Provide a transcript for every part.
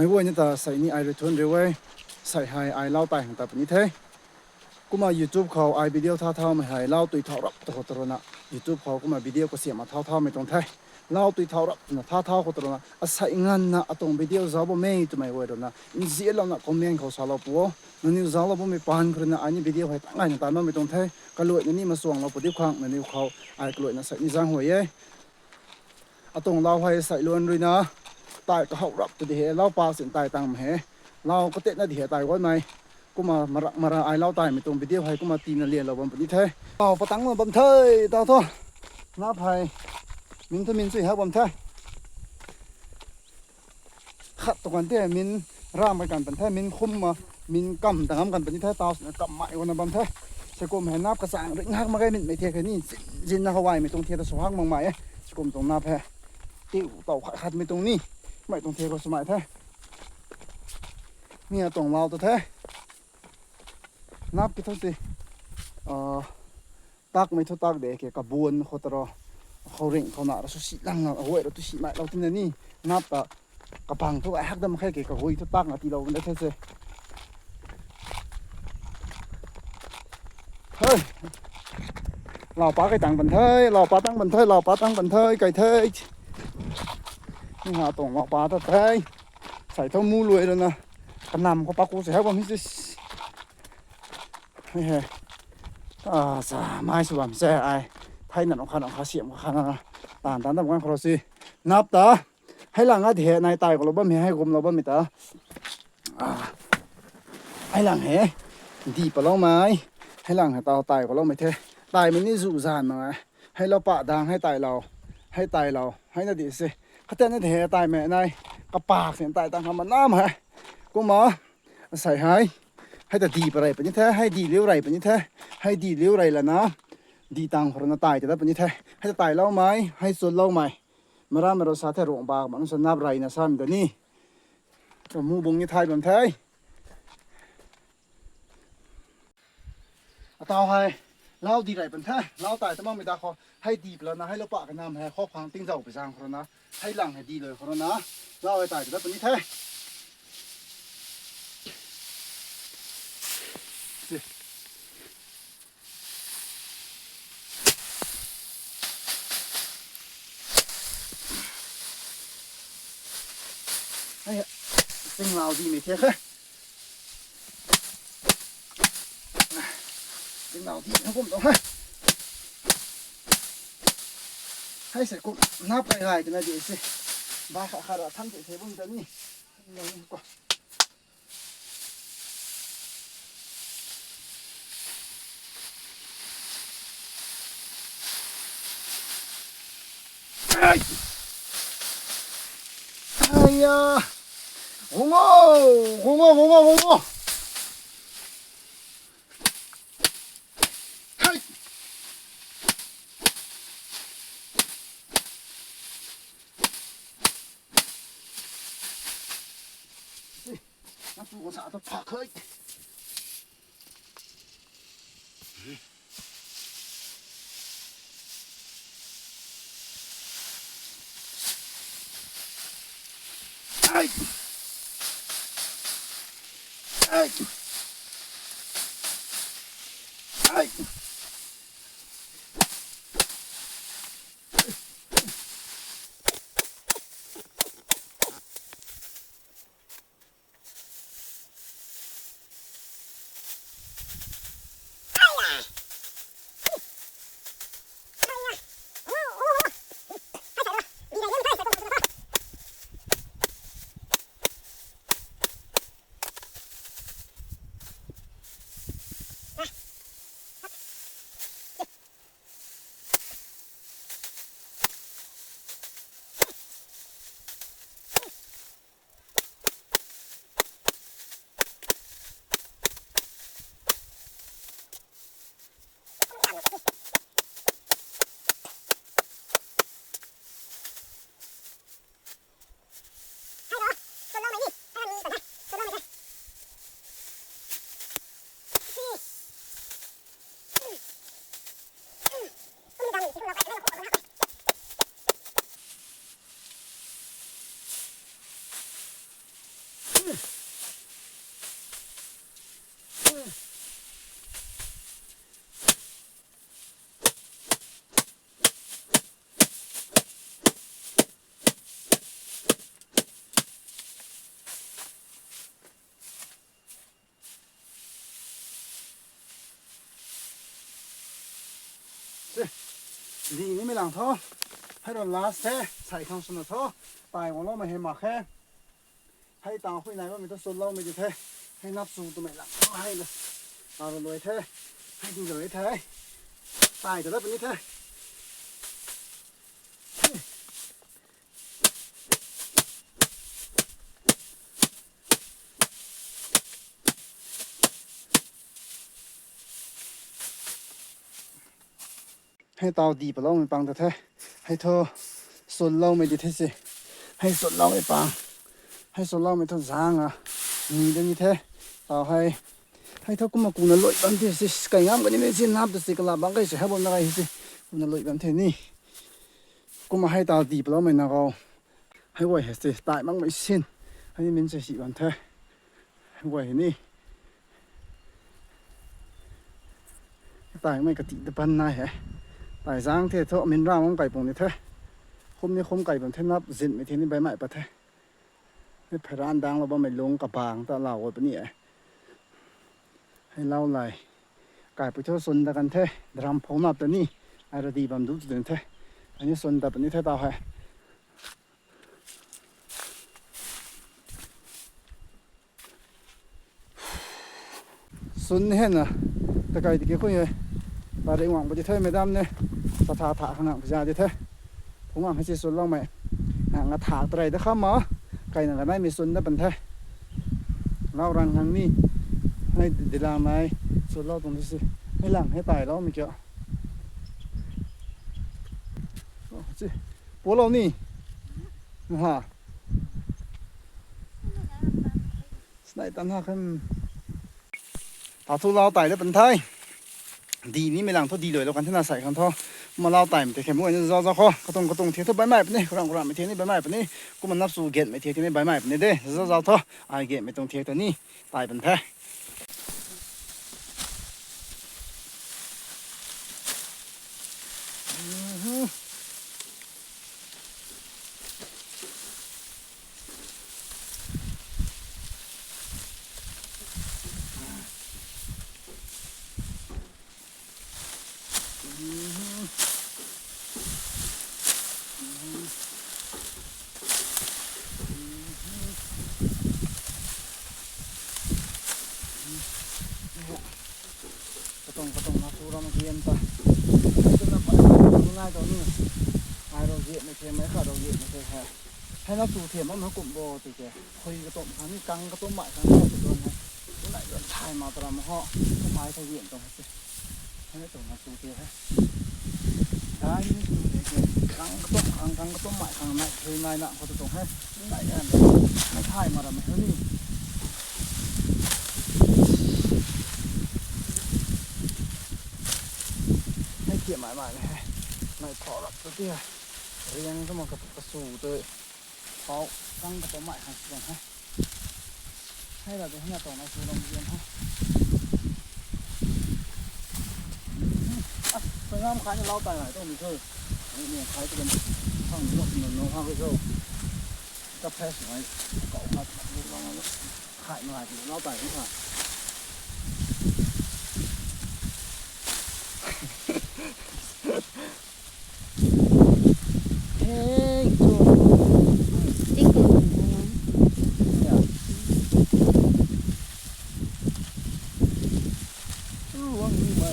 ไม่ว่านี่แต่ใส่นี่ไอรีทวนเร็วเว้ยใส่ไฮไอเล่าตายของแต่ปนิเทกูมา YouTube เขาไอวิดีโอท่าๆไม่ให้เล่าตุยเท่ารับตัวนะ YouTube เขากูมาวิดีโอก็เสียมาท่าๆไม่ตรงไทยเล่าตุยเท่ารับนะท่าๆตัวนะอาศัยงานนะตรงวิดีโอจะบ่ไม่ตัวไม่เว้ยนะอินเสียแล้วนะคอมเมนต์เขาสารพัวนั่นนี่จะเราบ่ไม่ปานคนนะอันนี้วิดีโอให้ตั้งไงตามนั้นไม่ตรงไทยก็เลยนี่มาส่งเราปฏิครั้งนั่นนี่เขาไอ้ก็เลยนะใส่นี่จังหัวเย่ตรงเราให้ใส่ล้วนเลยนะตายก็เขารับตัวเดียเราปลาสินตายตังเหเราก็เตะน่าเดียตายไว้ไหมกูมาไอเล่าตายไม่ตรงวิดีโอให้กูมาตีนเรียนเราบนปฏิเทเอาปะตังมาบนเทยตาท่อน้าไผ่มินทมินสิฮะบนเทยขัดตัวกันเต้มินร่ามไปกันเป็นเทมินคุ้มมามินกำต่างกันเป็นเทตาวกำไม้วันนั้นบนเทยใช้กลมเห็นนับกระสังริ้งหักมาไกลมินไม่เทียแค่นี้จินนะเขาไว้ไม่ตรงเทียแต่สว่างบางไม้ใช้กลมตรงหน้าแพ้ติ้วเต่าขัดไม่ตรงนี้ไม่ตรงเทียก็สมัยแท้เนี่ยตรงเราตัวแท้นับกี่ทุกสิตักไม่ทุกตักเด็กกับบุญเขาตรอเขาเร่งเขาหนาเราสุดลังเอาไว้เราตุสิไม่เราที่นี่นับกับพังทุกไอ้ฮักดำแค่เกี่ยวกับหุยทุกตักนะที่เราได้แค่เซ่เฮ้ยเราปลาไก่ตังบันเทยเราปลาตั้งบันเทยเราปลาตั้งบันเทยไก่เทยนี่หาตรงเราปลาตะเทยใส่เท่ามูรวยแล้วนะขนำเขาปลากูเสียให้ความพิเศษเฮ้ยสาไม่สวมแซ่ไอไทยนั่นองค์ขาเสียมขานะต่างกันครสินับตาให้หลังอาเถในตายของเราบ้ามีให้กลมเราบ้ามีตาให้หลังเหดีปะเราไม้ให้หลังให้ตาตายของเราไม่เทตายมันนี่สุสานมาให้เราปะดังให้ตายเราให้ตายเราให้นาดีสิเขาแต่นั่นเถตายแม่นายกระปากเสียงตายต่างคำมันน้ำฮะกูหมอใส่ให้แต่ดีอะไรเป็นยังแท้ให้ดีเลี้ยวไรเป็นยังแท้ให้ดีเลี้ยวไรล่ะนะดีตังคนน่ะตายจะได้เป็นยังแท้ให้จะตายเล่าไหมให้ส่วนเล่าไหมมาร่ามาเราสาเทโรงบามันสนับไรนะซ้ำเดี๋ยวนี้ก็มูบงยี่ไทยแบบแท้ต่อให้เล่าดีไรเป็นแท้เล่าตายแต่มั่งไม่ตาคอให้ดีไปแล้วนะให้เราปะกันน้ำให้ข้อพังติ้งเจ้าไปสร้างคนนะให้หลังให้ดีเลยคนนะเล่าให้ตายจะได้เป็นยังแท้ติ้งเราดีไม่เท่ค่ะติ้งเราดีทั้งผมต้องให้เสร็จกูนับไปไงกันนะเดี๋ยวสิบ้าขาดทั้งเทบุญจะนี่ยังกว่าไอ้ยาโง่เฮ้ยนักสู้ภาษาตะพักเฮ้ยไอ้ไอ้ไอ้ ดีนี่ไม่หลังท้อให้เราลาสแท้ใส่ข้างสนท้อตายของเราไม่เห็นหมากแค่ให้ตาคุยไหนว่ามันต้องสนเราไม่ได้แท้ให้นับสูตัวไม่หลังให้เลยตาเราเลยแท้ให้ดูเลยแท้ตายก็ได้เป็นนี้แท้ให้ตาดีไปแล้วมันปังแต่แท้ให้เธอสนเราไม่ได้แท้สิให้สนเราไม่ปังให้สนเราไม่ทนสร้างอ่ะนี่เดี๋ยวนี้แท้ตาให้เธอก็มากูน่ะลอยบันเทสิไก่งามกันนี่ไม่สินับแต่สิกลาบังไก่เสียให้บนอะไรสิกูน่ะลอยบันเทนี่กูมาให้ตาดีไปแล้วไม่น่าเอาให้ไว้ให้สิตายมั่งไม่สิ้นให้มันจะสิบันเทให้ไว้นี่ตายไม่กระติตะปันนายแฮตายสร้างเทเถอะมินร่างของไก่ปงนี่เถอะคมนี่คมไก่ผมเทนับสินไม่เทนี่ใบไม้ปะเถอะให้พรานดังเราบ่ไม่ลงกระบางตะเหล่าไว้ปะนี่ให้เล่าเลยไก่ไปเที่ยวสนตะกันเถอะดรัมพงนับตัวนี้ไอ้ระดีบัมดูตัวเถอะอันนี้สนตะปะนี่เถอะตาให้สนเห็นนะตะไก่ตะกี้คุยเลยตาได้หวังไปจะเถอะไม่ดำเนี่ยสถาถะขนาดพิจารณาเถอะผมหวังให้สิสนเล่าไหมหางกระถางอะไรเด้อครับหมอไก่หนังกันได้มีสนได้เป็นเถอะเล่ารังทางนี้ให้เดลาไม้สนเล่าตรงนี้สิให้หลังให้ตายแล้วไม่เกี่ยวสิปัวเรานี่นะฮะสไนตันฮะขึ้นตาทุเราตายแล้วเป็นไทยดีนี่ไม่หลังทอดีเลยแล้วกันที่น่าใส่กันทอมาเล่าตายมันแต่แค่มวยนี่จะจะข้อกระตรงเทียนใบไม้เป็นนี่กระไม่เทียนนี่ใบไม้เป็นนี่กูมันนับสู่เกตไม่เทียนนี่ใบไม้เป็นนี่เด้จะทอไอเกตไม่ตรงเทียนตัวนี้ตายเป็นแท้กระตรงนับสู่เรามาเทียนต่อจะนับไปง่ายตัวนี้ไอเราเยอะไม่เทียนไม่ขาดเราเยอะไม่เทียนให้นับสู่เทียนมันกลุ่มโบติแกคุยกระตรงทางนี้กังกระตรงใหม่ทางนี้จะโดนให้ที่ไหนโดนทายมาตรามาห่อต้นไม้ทะเวียนตรงนี้ให้ตรงนับสู่เทียนให้ได้นี่สู่เทียนกังกระตรงใหม่ทางไหนเคยนายน่ะเขาจะตรงให้ไหนเนี่ยไม่ทายมาแล้วไม่เท่านี้ให้เกี่ยหมายเลยไม่พอหรอกตัวเตี้ยเรียงก็มากับกระสูตัวเขาตั้งกระตัวใหม่ให้ส่วนให้เราจะให้ต่อในสู่โรงเรียนให้ไปงามขายจะเล่าตายไหนต้องมีเธอเนี่ยขายจะเป็นห้องนกเหมือนนกห้องเจ้าก็แพ้สวยเกาะมาดูลองมาขายมาถึงเล่าตายไม่ขาดเฮ้ยโจที่เกิดของมัน เนี่ยร่วงไป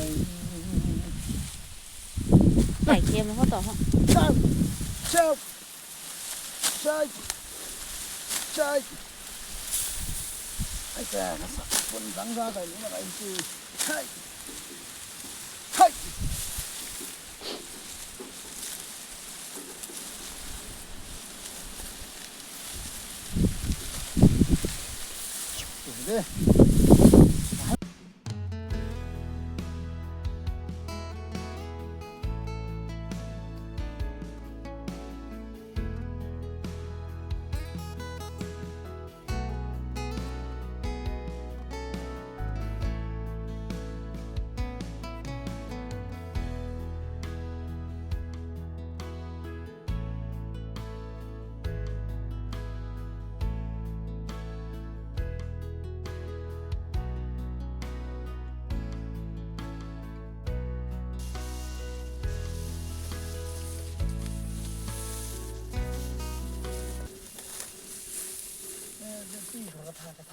ไก่เค็มเขาต่อห้อง ใช่ใช่ใช่ใช่ไอ้แก่นะสักคนดังราไปนี่อะไรคือใช่ใช่เดี๋ยว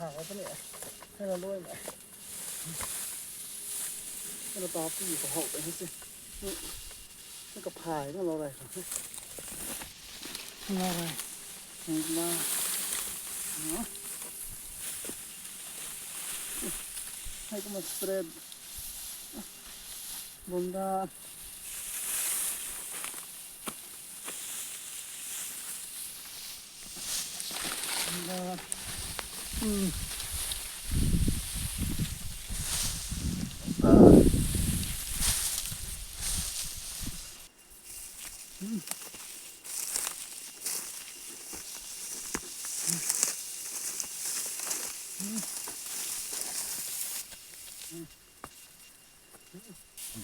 hàng quá cái này hay là nuôi mẹ cái nó to cái gì của hậu vậy hết chứ cái cặp hài nó lo này lo này mà nó hay có một spread bunda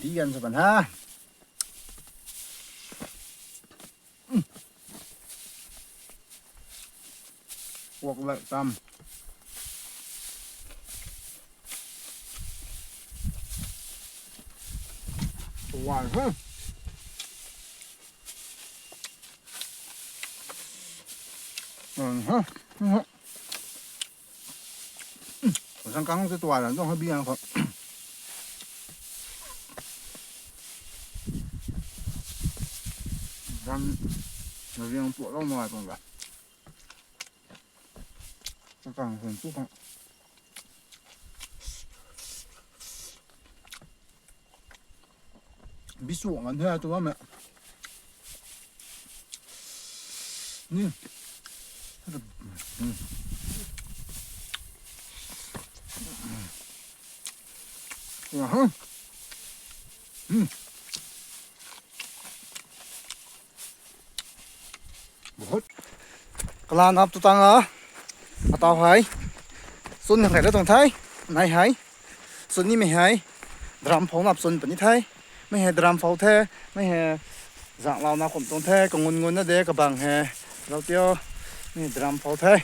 đi gần rồi bạn ha hoặc lại tầm hoài ha ha sang cắn cái toài là nó hơi bia không răng nó riêng tụi nó ngoài còn cả nó càng hơn chút không bị xuống ăn thế tụi mẹ nè hả bột cái nắp tụi tăng à tao hay xuân này đó tụi thấy này hay xuân ní mày hay drum phóng nắp xuân bẩn ní thấy mấy hay drum pháo thế mấy hay dạng lao nào cũng tụi thế còn ngon ngon nó để cái bằng hè lao tiêu mấy drum pháo thế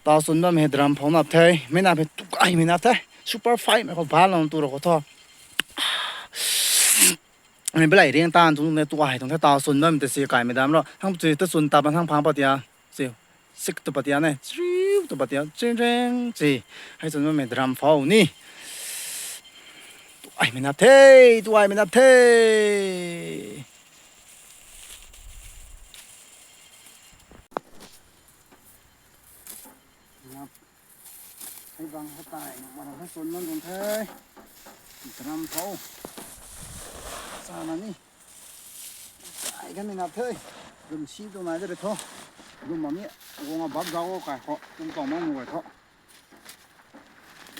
tao xuân đó mấy drum phóng nắp thế mấy nắp phải tụi ai mấy nắp thế super fight mấy con phá lòng tụi nó có mình bây giờ riêng tan chúng này tụi ai chúng ta tao xuân đó mình tự sử cái mấy đám đó thằng tụi tự xuân ta bằng thằng phẳng bao nhiêu siêu xích tụi bao nhiêu này chiu tụi bao nhiêu chen chen gì hay xuân đó mình drum pháo nè tụi ai mình nắp thế tụi ai mình nắp thế hay văng hay tài mà nó hay xuân nó cũng thế drum pháo sao mà ní cái mình nạp thôi dùng xí đồ này được thôi dùng mà miệng dùng mà bắt rau cái họ dùng còn mong ngồi thôi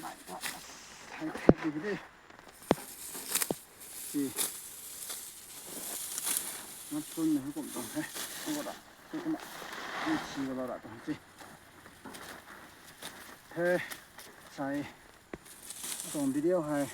mày đó hay thép gì đi gì nó xuân này cũng còn thế không có đâu không có đâu đi xí vào lại còn gì thế sai còn video hay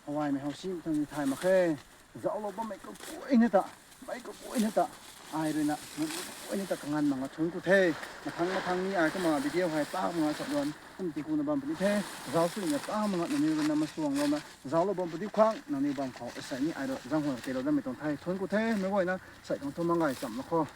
hoài mày học sinh thằng thầy mà khê dẫu nó có mấy cái cuối nữa ta mấy cái cuối nữa ta ai rồi nè mấy cái cuối nữa ta càng ăn mà nó trốn cụ thể mà thằng ní ai có mà video hay tao mà chọn luôn không thì cũng là bằng cái thế giáo sư nhà tao mà nó như là mà xuồng luôn mà giáo nó bằng cái khoang nó như bằng khó sẽ như ai rồi giang hồ cái đó là mấy tổng thầy trốn cụ thể mấy gọi nó sẽ còn thôn mang ngày chậm nó kho